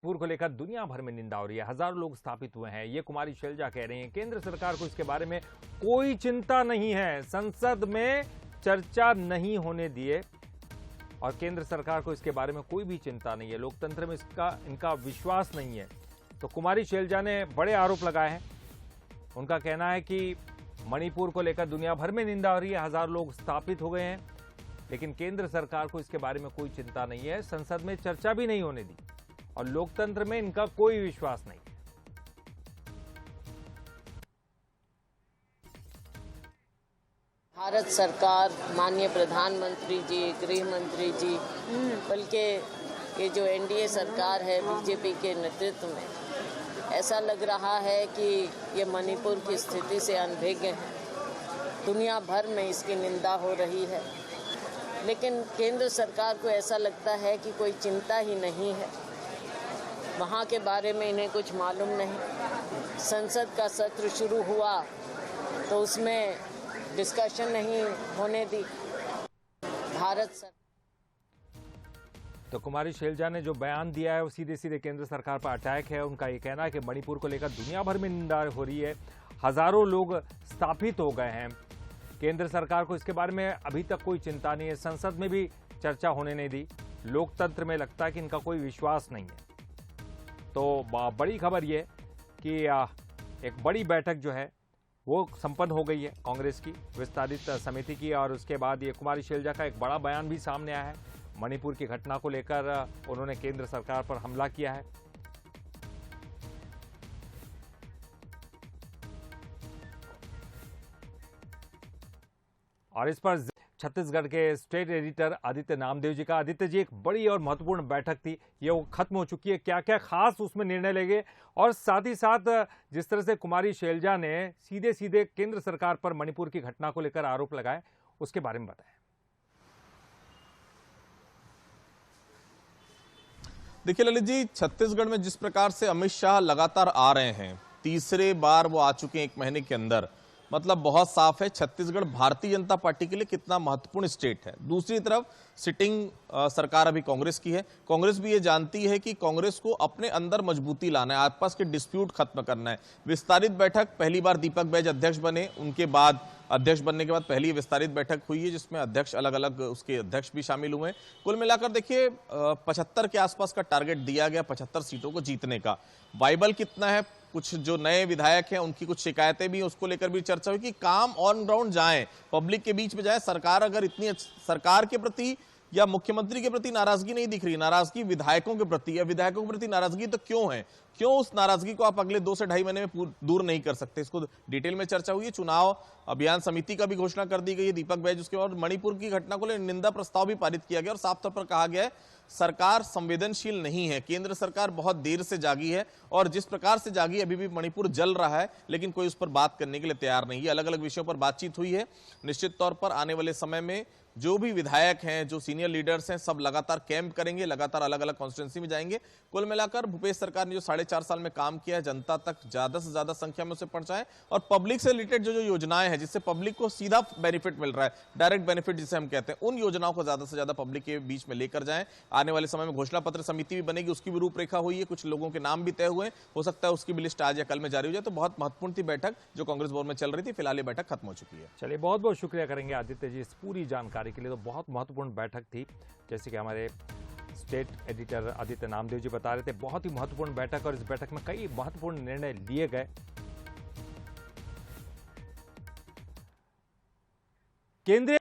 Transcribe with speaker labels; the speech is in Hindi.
Speaker 1: मणिपुर को लेकर दुनिया भर में निंदा हो रही है। हजारों लोग स्थापित हुए हैं। ये कुमारी शैलजा कह रही हैं केंद्र सरकार को इसके बारे में कोई चिंता नहीं है, संसद में चर्चा नहीं होने दिए और केंद्र सरकार को इसके बारे में कोई भी चिंता नहीं है, लोकतंत्र में इनका विश्वास नहीं है। तो कुमारी शैलजा ने बड़े आरोप लगाए हैं। उनका कहना है कि मणिपुर को लेकर दुनिया भर में निंदा हो रही है, हजारों लोग स्थापित हो गए हैं, लेकिन केंद्र सरकार को इसके बारे में कोई चिंता नहीं है, संसद में चर्चा भी नहीं होने दी और लोकतंत्र में इनका कोई विश्वास नहीं।
Speaker 2: भारत सरकार, माननीय प्रधानमंत्री जी, गृह मंत्री जी, बल्कि ये जो एनडीए सरकार है बीजेपी के नेतृत्व में, ऐसा लग रहा है कि ये मणिपुर की स्थिति से अनभिज्ञ है। दुनिया भर में इसकी निंदा हो रही है, लेकिन केंद्र सरकार को ऐसा लगता है कि कोई चिंता ही नहीं है, वहाँ के बारे में इन्हें कुछ मालूम नहीं। संसद का सत्र शुरू हुआ तो उसमें डिस्कशन नहीं होने दी भारत सरकार।
Speaker 1: तो कुमारी शैलजा ने जो बयान दिया है वो सीधे सीधे केंद्र सरकार पर अटैक है। उनका ये कहना है कि मणिपुर को लेकर दुनिया भर में निंदा हो रही है, हजारों लोग स्थापित हो गए हैं, केंद्र सरकार को इसके बारे में अभी तक कोई चिंता नहीं है, संसद में भी चर्चा होने नहीं दी, लोकतंत्र में लगता है कि इनका कोई विश्वास नहीं है। तो बड़ी खबर ये कि एक बड़ी बैठक जो है वो संपन्न हो गई है कांग्रेस की विस्तारित समिति की, और उसके बाद ये कुमारी शैलजा का एक बड़ा बयान भी सामने आया है। मणिपुर की घटना को लेकर उन्होंने केंद्र सरकार पर हमला किया है। और इस पर छत्तीसगढ़ के स्टेट एडिटर आदित्य नामदेव जी का। आदित्य जी, एक बड़ी और महत्वपूर्ण बैठक थी, ये वो खत्म हो चुकी है, क्या क्या खास उसमें निर्णय लेंगे, और साथ ही साथ जिस तरह से कुमारी शैलजा ने सीधे सीधे केंद्र सरकार पर मणिपुर की घटना को लेकर आरोप लगाए, उसके बारे में बताएं।
Speaker 3: देखिए ललित जी, छत्तीसगढ़ में जिस प्रकार से अमित शाह लगातार आ रहे हैं, तीसरे बार वो आ चुके हैं एक महीने के अंदर, मतलब बहुत साफ है छत्तीसगढ़ भारतीय जनता पार्टी के लिए कितना महत्वपूर्ण स्टेट है। दूसरी तरफ सिटिंग सरकार अभी कांग्रेस की है। कांग्रेस भी ये जानती है कि कांग्रेस को अपने अंदर मजबूती लाना है, आपस के डिस्प्यूट खत्म करना है। विस्तारित बैठक, पहली बार दीपक बैज अध्यक्ष बने, उनके बाद अध्यक्ष बनने के बाद पहली विस्तारित बैठक हुई है जिसमें अध्यक्ष अलग अलग उसके अध्यक्ष भी शामिल हुए। कुल मिलाकर देखिए 75 के आसपास का टारगेट दिया गया, 75 सीटों को जीतने का। वाइबल कितना है, कुछ जो नए विधायक हैं उनकी कुछ शिकायतें भी, उसको लेकर भी चर्चा हुई कि काम ऑन ग्राउंड जाए, पब्लिक के बीच में जाए। सरकार अगर इतनी सरकार के प्रति या मुख्यमंत्री के प्रति नाराजगी नहीं दिख रही, नाराजगी विधायकों के प्रति या विधायकों के प्रति नाराजगी तो क्यों है, क्यों उस नाराजगी को आप अगले 2 से ढाई महीने में दूर नहीं कर सकते, इसको डिटेल में चर्चा हुई है। चुनाव अभियान समिति का भी घोषणा कर दी गई है दीपक बैज, उसके बाद मणिपुर की घटना को लेकर निंदा प्रस्ताव भी पारित किया गया और साफ तौर पर कहा गया है सरकार संवेदनशील नहीं है, केंद्र सरकार बहुत देर से जागी है और जिस प्रकार से जागी अभी भी मणिपुर जल रहा है, लेकिन कोई उस पर बात करने के लिए तैयार नहीं है। अलग अलग विषयों पर बातचीत हुई है। निश्चित तौर पर आने वाले समय में जो भी विधायक हैं, जो सीनियर लीडर्स हैं, सब लगातार कैंप करेंगे, लगातार अलग अलग कॉन्स्टिट्यूंसी में जाएंगे। कुल मिलाकर भूपेश सरकार ने जो 4.5 साल में काम किया है, जनता तक ज्यादा से ज्यादा संख्या में उसे पहुंचाएं और पब्लिक से रिलेटेड जो योजनाएं हैं जिससे पब्लिक को सीधा बेनिफिट मिल रहा है, डायरेक्ट बेनिफिट जिसे हम कहते हैं, उन योजनाओं को ज्यादा से ज्यादा पब्लिक के बीच में लेकर जाएं। आने वाले समय में घोषणा पत्र समिति भी बनेगी, उसकी भी रूपरेखा हुई है, कुछ लोगों के नाम भी तय हुए, हो सकता है उसकी भी लिस्ट आज या कल में जारी हो जाए। तो बहुत महत्वपूर्ण थी बैठक जो कांग्रेस भवन में चल रही थी, फिलहाल ये बैठक खत्म हो चुकी है।
Speaker 1: चलिए, बहुत बहुत शुक्रिया करेंगे आदित्य जी इस पूरी जानकारी के लिए। तो बहुत महत्वपूर्ण बैठक थी, जैसे कि हमारे स्टेट एडिटर आदित्य नामदेव जी बता रहे थे, बहुत ही महत्वपूर्ण बैठक, और इस बैठक में कई महत्वपूर्ण निर्णय लिए गए। केंद्रीय